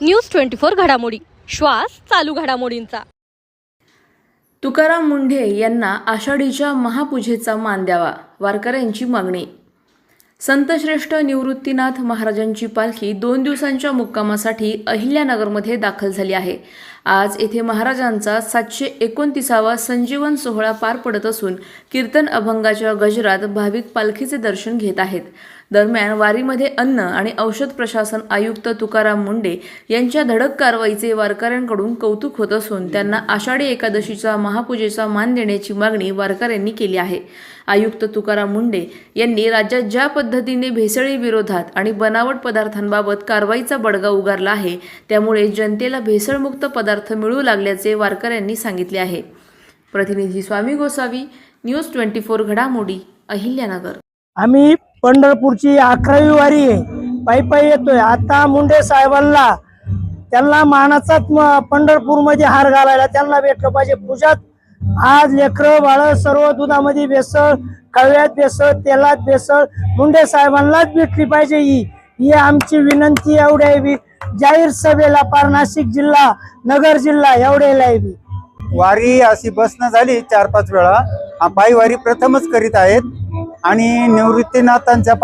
News 24 घडामोडी, श्वास चालू घडामोडींचा। तुकाराम मुंढे यांना आषाढीच्या महापूजेचा मान द्यावा, वारकऱ्यांची मागणी। संतश्रेष्ठ निवृत्तीनाथ महाराजांची पालखी 2 दिवसांच्या मुक्कामासाठी अहिल्यानगरमध्ये दाखल झाली आहे। आज येथे महाराजांचा 729वा संजीवन सोहळा पार पडत असून कीर्तन अभंगाच्या गजरात भाविक पालखीचे दर्शन घेत आहेत। दरम्यान वारीमध्ये अन्न आणि औषध प्रशासन आयुक्त तुकाराम मुंढे यांच्या धडक कारवाईचे वारकऱ्यांकडून कौतुक होत असून त्यांना आषाढी एकादशीचा महापूजेचा मान देण्याची मागणी वारकऱ्यांनी केली आहे। आयुक्त तुकाराम मुंढे यांनी राज्यात ज्या पद्धतीने भेसळी विरोधात आणि बनावट पदार्थांबाबत कारवाईचा बडगा उगारला आहे, त्यामुळे जनतेला भेसळमुक्त पदार्थ मिळू लागल्याचे वारकऱ्यांनी सांगितले आहे। प्रतिनिधी स्वामी गोसावी, न्यूज 24 घडामोडी, अहिल्यानगर। आम्ही पंढरपूरची 11वी वारी आहे, पायी येतोय। आता मुंडे साहेबांना त्यांना मानाचाच पंढरपूरमध्ये हार घालायला त्यांना भेटलं पाहिजे। पूजात आज लेकरं बाळ सर्व दुधामध्ये भेसळ, कव्यात भेसळ, तेलात भेसळ मुंडे साहेबांनाच भेटली पाहिजे। ही आमची विनंती एवढी आहे। जाहीर सभेला पार नाशिक जिल्हा, नगर जिल्हा एवढेला आहे। वारी अशी बसणं झाली 4-5 वेळा। पायी वारी प्रथमच करीत आहेत आणि निवृत्तीनाथांच्या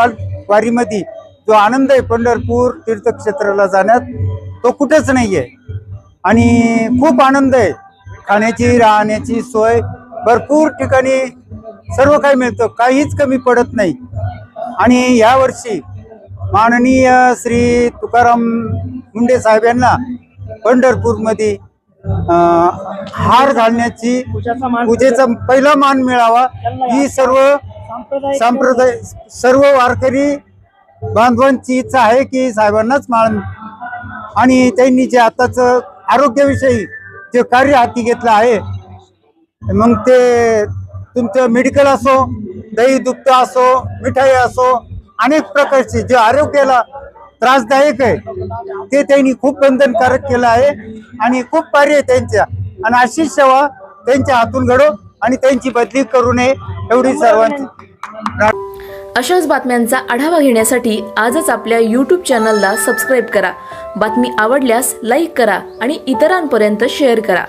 वारीमध्ये जो आनंद आहे पंढरपूर तीर्थक्षेत्राला जाण्यात, तो कुठेच नाहीये। आणि खूप आनंद आहे, खाण्याची राहण्याची सोय भरपूर ठिकाणी सर्व काही मिळतं, काहीच कमी पडत नाही। आणि यावर्षी माननीय श्री तुकाराम मुंढे साहेब यांना पंढरपूरमध्ये हार घालण्याची पूजेचा पहिला मान मिळावा, ही सर्व वारकरी बांधवांची इच्छा आहे की साहेबांनाच मान। आणि त्यांनी जे आताच आरोग्याविषयी जे कार्य हाती घेतलं आहे, मग ते तुमचं मेडिकल असो, दही दुग्ध असो, मिठाई असो, अनेक प्रकारचे जे आरोग्याला त्रासदायक आहे ते त्यांनी खूप बंधनकारक केलं आहे आणि खूप कार्य आहे त्यांच्या। आणि अशी सेवा त्यांच्या हातून घडो आणि त्यांची बदली करू नये एवढी सर्वांची। अशाच बातम्यांचा आढावा घेण्यासाठी आजच आपल्या YouTube चॅनलला सबस्क्राईब करा। बातमी आवडल्यास लाईक करा आणि इतरांपर्यंत शेअर करा।